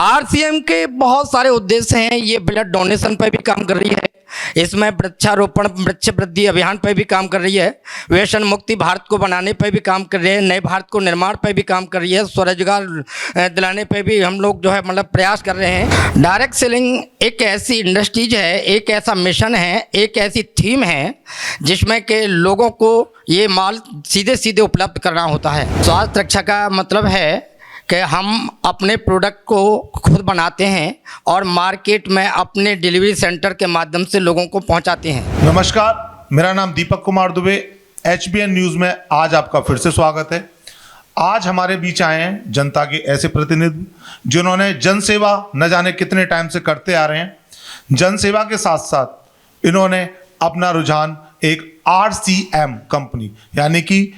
RCM के बहुत सारे उद्देश्य हैं। ये ब्लड डोनेशन पर भी काम कर रही है, इसमें वृक्षारोपण वृक्ष वृद्धि अभियान पर भी काम कर रही है, व्यसन मुक्ति भारत को बनाने पर भी काम कर रही है, नए भारत को निर्माण पर भी काम कर रही है, स्वरोजगार दिलाने पर भी हम लोग जो है मतलब प्रयास कर रहे हैं। डायरेक्ट सेलिंग एक ऐसी इंडस्ट्रीज है, एक ऐसा मिशन है, एक ऐसी थीम है जिसमें कि लोगों को ये माल सीधे सीधे उपलब्ध करना होता है। स्वास्थ्य रक्षा का मतलब है कि हम अपने प्रोडक्ट को खुद बनाते हैं और मार्केट में अपने डिलीवरी सेंटर के माध्यम से लोगों को पहुंचाते हैं। नमस्कार, मेरा नाम दीपक कुमार दुबे, HBN न्यूज़ में आज आपका फिर से स्वागत है। आज हमारे बीच आए हैं जनता के ऐसे प्रतिनिधि जिन्होंने जनसेवा न जाने कितने टाइम से करते आ रहे हैं। जनसेवा के साथ साथ इन्होंने अपना रुझान एक RCM कंपनी यानी कि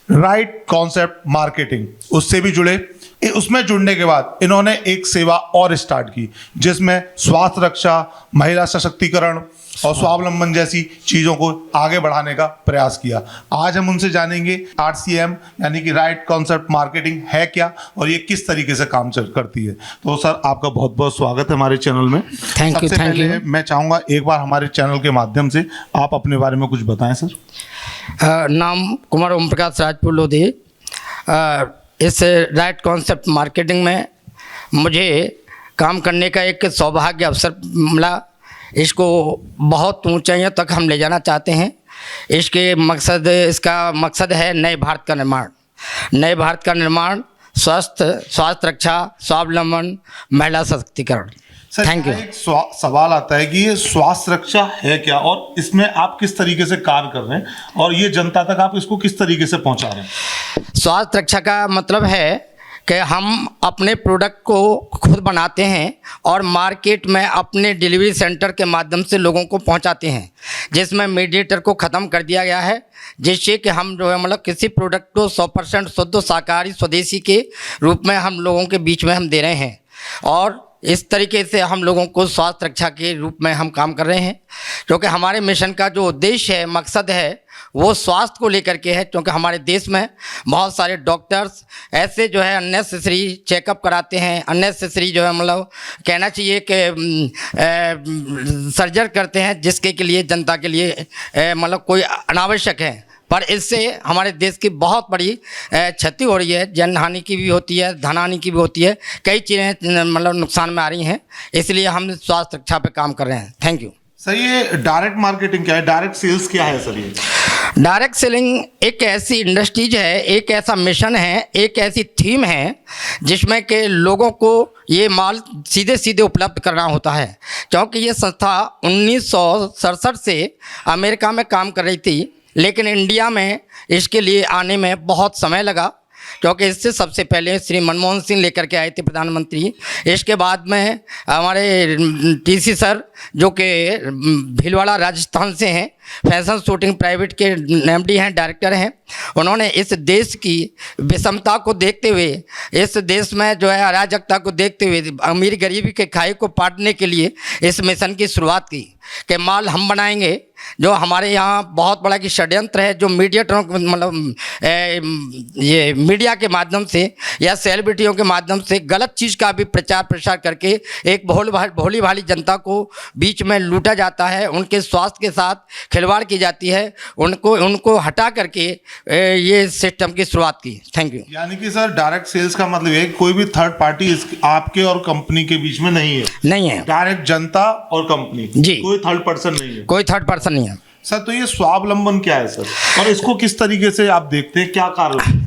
राइट कॉन्सेप्ट मार्केटिंग उससे भी जुड़े। उसमें जुड़ने के बाद इन्होंने एक सेवा और स्टार्ट की जिसमें स्वास्थ्य रक्षा, महिला सशक्तिकरण और स्वावलंबन जैसी चीज़ों को आगे बढ़ाने का प्रयास किया। आज हम उनसे जानेंगे RCM यानी कि राइट कॉन्सेप्ट मार्केटिंग है क्या और ये किस तरीके से काम करती है। तो सर, आपका बहुत बहुत स्वागत है हमारे चैनल में। Thank you. मैं चाहूँगा एक बार हमारे चैनल के माध्यम से आप अपने बारे में कुछ बताएं सर। नाम कुमार ओम प्रकाश राजपूत लोधी। इस राइट कॉन्सेप्ट मार्केटिंग में मुझे काम करने का एक सौभाग्य अवसर मिला। इसको बहुत ऊंचाइयों तक हम ले जाना चाहते हैं। इसका मकसद है नए भारत का निर्माण। नए भारत का निर्माण, स्वास्थ्य रक्षा, स्वावलंबन, महिला सशक्तिकरण। Thank you. एक सवाल आता है कि ये स्वास्थ्य रक्षा है क्या और इसमें आप किस तरीके से कार्य कर रहे हैं और ये जनता तक आप इसको किस तरीके से पहुंचा रहे हैं। स्वास्थ्य रक्षा का मतलब है कि हम अपने प्रोडक्ट को खुद बनाते हैं और मार्केट में अपने डिलीवरी सेंटर के माध्यम से लोगों को पहुंचाते हैं, जिसमें मीडिएटर को ख़त्म कर दिया गया है, जिससे कि हम जो है मतलब किसी प्रोडक्ट को 100% शुद्ध शाकाहारी स्वदेशी के रूप में हम लोगों के बीच में हम दे रहे हैं। और इस तरीके से हम लोगों को स्वास्थ्य रक्षा के रूप में हम काम कर रहे हैं, क्योंकि हमारे मिशन का जो उद्देश्य है, मकसद है, वो स्वास्थ्य को लेकर के है। क्योंकि हमारे देश में बहुत सारे डॉक्टर्स ऐसे जो है अननेसेसरी चेकअप कराते हैं, अननेसेसरी जो है मतलब कहना चाहिए कि सर्जरी करते हैं, जिसके के लिए जनता के लिए मतलब कोई अनावश्यक है। पर इससे हमारे देश की बहुत बड़ी क्षति हो रही है, जन हानि की भी होती है, धन हानि की भी होती है, कई चीज़ें मतलब नुकसान में आ रही हैं। इसलिए हम स्वास्थ्य रक्षा पे काम कर रहे हैं। Thank you sir. ये डायरेक्ट मार्केटिंग क्या है, डायरेक्ट सेल्स क्या है सर? ये डायरेक्ट सेलिंग एक ऐसी इंडस्ट्रीज है, एक ऐसा मिशन है, एक ऐसी थीम है जिसमें कि लोगों को ये माल सीधे सीधे उपलब्ध करना होता है। क्योंकि ये संस्था 1967 से अमेरिका में काम कर रही थी, लेकिन इंडिया में इसके लिए आने में बहुत समय लगा, क्योंकि इससे सबसे पहले श्री मनमोहन सिंह लेकर के आए थे प्रधानमंत्री। इसके बाद में हमारे TC सर, जो कि भीलवाड़ा राजस्थान से हैं, फैशन शूटिंग प्राइवेट के MD हैं, डायरेक्टर हैं, उन्होंने इस देश की विषमता को देखते हुए, इस देश में जो है अराजकता को देखते हुए, अमीर गरीबी के खाई को पाटने के लिए इस मिशन की शुरुआत की कि माल हम बनाएंगे। जो हमारे यहाँ बहुत बड़ा की षड्यंत्र है, जो मीडिएटरों मतलब ये मीडिया के माध्यम से या सेलिब्रिटियों के माध्यम से गलत चीज़ का भी प्रचार प्रसार करके एक भोली भाली जनता को बीच में लूटा जाता है, उनके स्वास्थ्य के साथ खिलवाड़ की जाती है, उनको हटा करके ये सिस्टम की शुरुआत की। Thank you. यानी कि सर, डायरेक्ट सेल्स का मतलब है कोई भी थर्ड पार्टी आपके और कंपनी के बीच में नहीं है। नहीं है, डायरेक्ट जनता और कंपनी जी, कोई थर्ड पर्सन नहीं है। कोई थर्ड पर्सन नहीं है सर। तो ये स्वावलंबन क्या है सर, और इसको किस तरीके से आप देखते हैं, क्या कारण?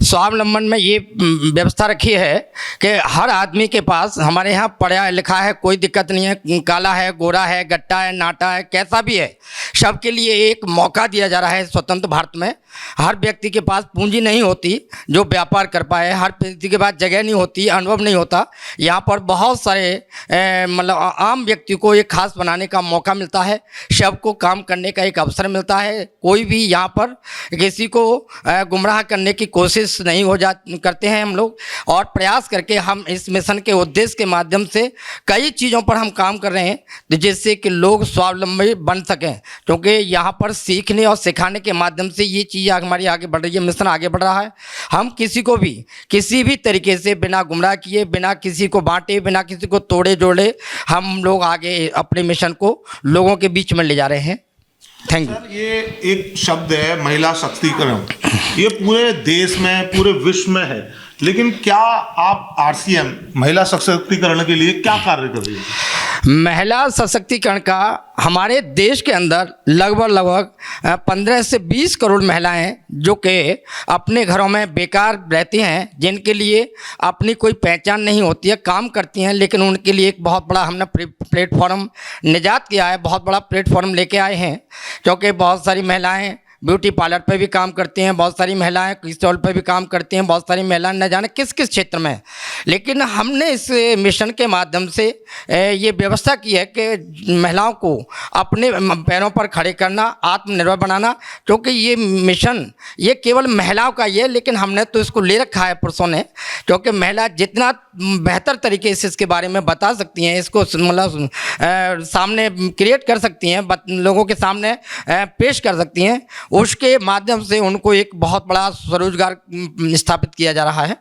स्वावलंबन में ये व्यवस्था रखी है कि हर आदमी के पास, हमारे यहाँ पढ़ा लिखा है, कोई दिक्कत नहीं है, काला है, गोरा है, गट्टा है, नाटा है, कैसा भी है, सबके लिए एक मौका दिया जा रहा है स्वतंत्र भारत में। हर व्यक्ति के पास पूंजी नहीं होती जो व्यापार कर पाए, हर व्यक्ति के पास जगह नहीं होती, अनुभव नहीं होता। यहाँ पर बहुत सारे मतलब आम व्यक्ति को एक खास बनाने का मौका मिलता है, सबको काम करने का एक अवसर मिलता है। कोई भी यहाँ पर किसी को गुमराह करने की कोशिश कोशिश नहीं हो जा करते हैं हम लोग, और प्रयास करके हम इस मिशन के उद्देश्य के माध्यम से कई चीज़ों पर हम काम कर रहे हैं जिससे कि लोग स्वावलंबी बन सकें, क्योंकि यहाँ पर सीखने और सिखाने के माध्यम से ये चीज़ हमारी आगे बढ़ रही है, मिशन आगे बढ़ रहा है। हम किसी को भी किसी भी तरीके से बिना गुमराह किए, बिना किसी को बांटे, बिना किसी को तोड़े जोड़े हम लोग आगे अपने मिशन को लोगों के बीच में ले जा रहे हैं। Thank you. सर, ये एक शब्द है महिला सशक्तिकरण, ये पूरे देश में, पूरे विश्व में है, लेकिन क्या आप आरसीएम महिला सशक्तिकरण के लिए क्या कार्य कर रही है? महिला सशक्तिकरण का हमारे देश के अंदर लगभग 15 से 20 करोड़ महिलाएं हैं जो कि अपने घरों में बेकार रहती हैं, जिनके लिए अपनी कोई पहचान नहीं होती है, काम करती हैं, लेकिन उनके लिए एक बहुत बड़ा हमने प्लेटफॉर्म निजात किया है, बहुत बड़ा प्लेटफॉर्म लेके आए हैं। क्योंकि बहुत सारी महिलाएं ब्यूटी पार्लर पे भी काम करती हैं, बहुत सारी महिलाएं स्टॉल पे भी काम करती हैं, बहुत सारी महिलाएं न जाने किस किस क्षेत्र में। लेकिन हमने इस मिशन के माध्यम से ये व्यवस्था की है कि महिलाओं को अपने पैरों पर खड़े करना, आत्मनिर्भर बनाना, क्योंकि ये मिशन ये केवल महिलाओं का ही है, लेकिन हमने तो इसको ले रखा है पुरुषों ने, क्योंकि महिला जितना बेहतर तरीके से इसके बारे में बता सकती हैं, इसको मतलब सामने क्रिएट कर सकती हैं, लोगों के सामने पेश कर सकती हैं, उसके माध्यम से उनको एक बहुत बड़ा स्वरोजगार स्थापित किया जा रहा है।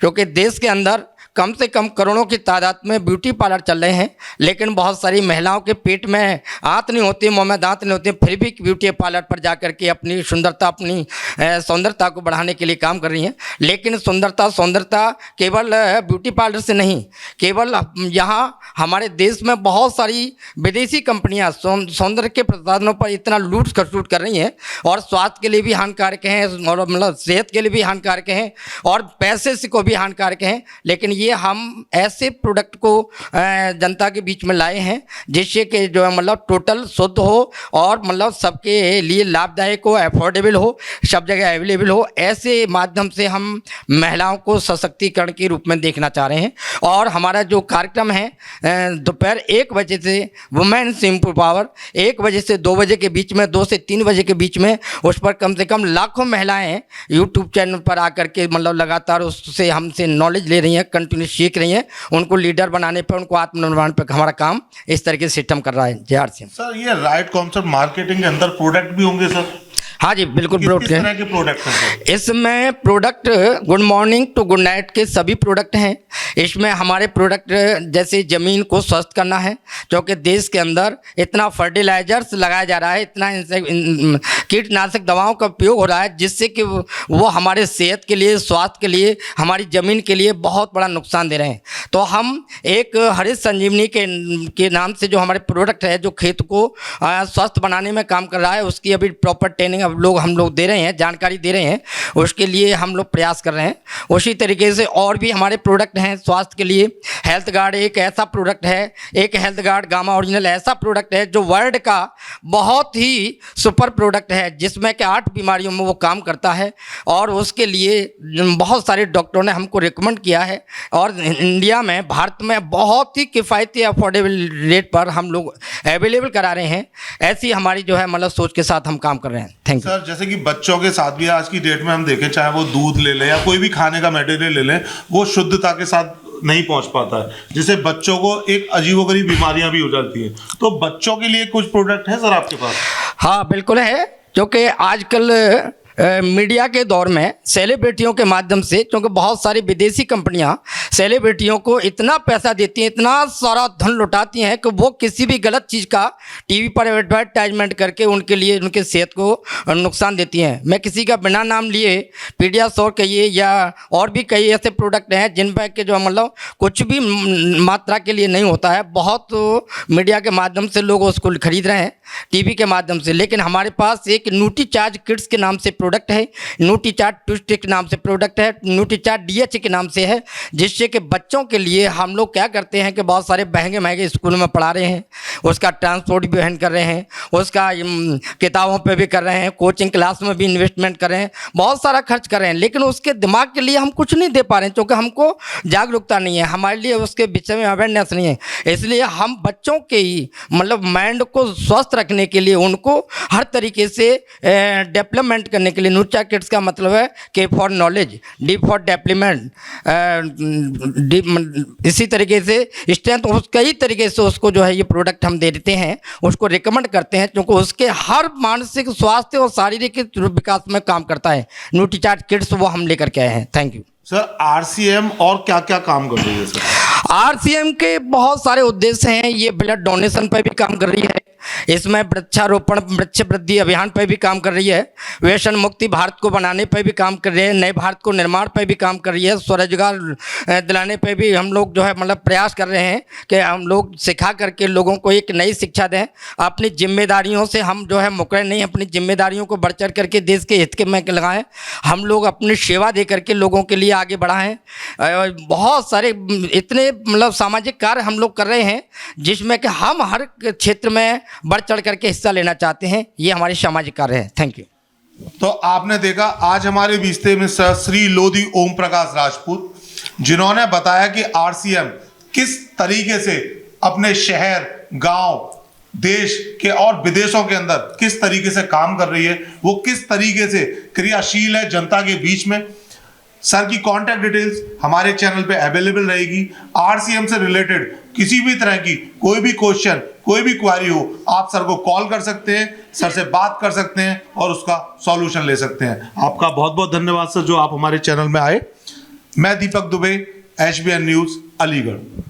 क्योंकि देश के अंदर कम से कम करोड़ों की तादाद में ब्यूटी पार्लर चल रहे हैं, लेकिन बहुत सारी महिलाओं के पेट में आंत नहीं होती, मुंह में दांत नहीं होते, फिर भी ब्यूटी पार्लर पर जा कर के अपनी सुंदरता, अपनी सौंदर्यता को बढ़ाने के लिए काम कर रही हैं। लेकिन सौंदर्यता केवल ब्यूटी पार्लर से नहीं, केवल यहाँ हमारे देश में बहुत सारी विदेशी कंपनियाँ सौंदर्य के प्रसाधनों पर इतना लूट खसूट कर रही हैं, और स्वास्थ्य के लिए भी हानिकारक हैं, और मतलब सेहत के लिए भी हानिकारक हैं, और पैसे से को भी हानिकारक हैं। लेकिन ये हम ऐसे प्रोडक्ट को जनता के बीच में लाए हैं जिससे कि जो है मतलब टोटल शुद्ध हो, और मतलब सबके लिए लाभदायक हो, अफोर्डेबल हो, सब जगह अवेलेबल हो। ऐसे माध्यम से हम महिलाओं को सशक्तिकरण के रूप में देखना चाह रहे हैं। और हमारा जो कार्यक्रम है दोपहर 1 बजे से वुमेन्स इम्प्रूव पावर, 1 बजे से 2 बजे के बीच में, 2 से 3 बजे के बीच में, उस पर कम से कम लाखों महिलाएं यूट्यूब चैनल पर आकर के मतलब लगातार उससे हमसे नॉलेज ले रही हैं, कंटिन्यू सीख रही हैं। उनको लीडर बनाने पर, उनको आत्मनिर्भर पर हमारा काम इस तरीके से सिस्टम कर रहा है। जय आरसीएम। सर, ये राइट कॉन्सेप्ट मार्केटिंग के अंदर प्रोडक्ट भी होंगे सर? हाँ जी, बिल्कुल। किस तरह के प्रोडक्ट हैं? इसमें product good morning to good night के सभी प्रोडक्ट हैं। इसमें हमारे प्रोडक्ट जैसे ज़मीन को स्वस्थ करना है, क्योंकि देश के अंदर इतना फर्टिलाइजर्स लगाया जा रहा है, इतना कीटनाशक दवाओं का उपयोग हो रहा है, जिससे कि वो हमारे सेहत के लिए, स्वास्थ्य के लिए, हमारी ज़मीन के लिए बहुत बड़ा नुकसान दे रहे हैं। तो हम एक हरित संजीवनी के नाम से जो हमारे प्रोडक्ट है, जो खेत को स्वस्थ बनाने में काम कर रहा है, उसकी अभी प्रॉपर ट्रेनिंग हम लोग दे रहे हैं, जानकारी दे रहे हैं, उसके लिए हम लोग प्रयास कर रहे हैं। उसी तरीके से और भी हमारे प्रोडक्ट हैं स्वास्थ्य के लिए। हेल्थ गार्ड एक ऐसा प्रोडक्ट है, एक हेल्थ गार्ड गामा ओरिजिनल ऐसा प्रोडक्ट है जो वर्ल्ड का बहुत ही सुपर प्रोडक्ट है, जिसमें कि 8 बीमारियों में वो काम करता है। और उसके लिए बहुत सारे डॉक्टरों ने हमको रिकमेंड किया है, और इंडिया में, भारत में बहुत ही किफ़ायती अफोर्डेबल रेट पर हम लोग अवेलेबल करा रहे हैं। ऐसी हमारी जो है मतलब सोच के साथ हम काम कर रहे हैं। Thank you. सर, जैसे कि बच्चों के साथ भी आज की डेट में हम देखें, चाहे वो दूध ले लें या कोई भी खाने का मटेरियल ले लें, वो शुद्धता के साथ नहीं पहुंच पाता है, जिससे बच्चों को एक अजीबोगरीब बीमारियां भी हो जाती हैं। तो बच्चों के लिए कुछ प्रोडक्ट है सर आपके पास? हाँ, बिल्कुल है, क्योंकि आजकल मीडिया के दौर में सेलिब्रिटियों के माध्यम से, क्योंकि बहुत सारी विदेशी कंपनियां सेलिब्रिटियों को इतना पैसा देती हैं, इतना सारा धन लुटाती हैं कि वो किसी भी गलत चीज़ का टीवी पर एडवर्टाइजमेंट करके उनके लिए, उनके सेहत को नुकसान देती हैं। मैं किसी का बिना नाम लिए पीडियाश्योर कहिए या और भी कई ऐसे प्रोडक्ट हैं जिन पर के जो मतलब कुछ भी मात्रा के लिए नहीं होता है, बहुत मीडिया के माध्यम से लोग उसको खरीद रहे हैं टीवी के माध्यम से। लेकिन हमारे पास एक न्यूट्रीचार्ज किड्स के नाम से प्रोडक्ट है, न्यूट्रीचार्ज ट्विस्ट के नाम से प्रोडक्ट है, न्यूट्रीचार्ज DH के नाम से है, जिससे कि बच्चों के लिए हम लोग क्या करते हैं कि बहुत सारे महंगे स्कूलों में पढ़ा रहे हैं, उसका ट्रांसपोर्ट भी वहन कर रहे हैं, उसका किताबों पे भी कर रहे हैं, कोचिंग क्लास में भी इन्वेस्टमेंट कर रहे हैं, बहुत सारा खर्च कर रहे हैं, लेकिन उसके दिमाग के लिए हम कुछ नहीं दे पा रहे हैं क्योंकि हमको जागरूकता नहीं है, हमारे लिए उसके विषय में अवेयरनेस नहीं है। इसलिए हम बच्चों के ही मतलब माइंड को स्वस्थ रखने के लिए उनको हर तरीके से डेवलपमेंट करने के लिए न्यूट्रिचा किड्स का मतलब है के for knowledge, D for development, इसी तरीके से स्ट्रेंथ, कई तरीके से उसको जो है ये प्रोडक्ट हम दे देते हैं, उसको रिकमेंड करते हैं क्योंकि उसके हर मानसिक स्वास्थ्य और शारीरिक विकास में काम करता है। न्यूट्रिचा किड्स वो हम लेकर के आए हैं। Thank you sir. आरसीएम और क्या क्या काम कर रही है सर? आरसीएम के बहुत सारे उद्देश्य हैं। ये ब्लड डोनेशन पर भी काम कर रही है, इसमें वृक्षारोपण वृक्ष वृद्धि अभियान पर भी काम कर रही है, व्यसन मुक्ति भारत को बनाने पर भी काम कर रही है, नए भारत को निर्माण पर भी काम कर रही है, स्वरोजगार दिलाने पर भी हम लोग जो है मतलब प्रयास कर रहे हैं कि हम लोग सिखा करके लोगों को एक नई शिक्षा दें। अपनी जिम्मेदारियों से हम जो है मुकरे नहीं, अपनी जिम्मेदारियों को बढ़ चढ़ करके देश के हित के में लगाएं। हम लोग अपनी सेवा दे करके लोगों के लिए आगे बढ़ाएं। बहुत सारे इतने मतलब सामाजिक कार्य हम लोग कर रहे हैं जिसमें कि हम हर क्षेत्र में बढ़ चढ़ करके हिस्सा लेना चाहते हैं। ये हमारे सामाजिक कार्य है। Thank you. तो आपने देखा आज हमारे बीच थे मिस्टर श्री लोधी ओम प्रकाश राजपूत, जिन्होंने बताया कि आरसीएम किस तरीके से अपने शहर, गांव, देश के और विदेशों के अंदर किस तरीके से काम कर रही है, वो किस तरीके से क्रियाशील है जनता के बीच में। सर की कांटेक्ट डिटेल्स हमारे चैनल पे अवेलेबल रहेगी। आरसीएम से रिलेटेड किसी भी तरह की कोई भी क्वेश्चन, कोई भी क्वारी हो, आप सर को कॉल कर सकते हैं, सर से बात कर सकते हैं और उसका सॉल्यूशन ले सकते हैं। आपका बहुत बहुत धन्यवाद सर जो आप हमारे चैनल में आए। मैं दीपक दुबे, HBN न्यूज़, अलीगढ़।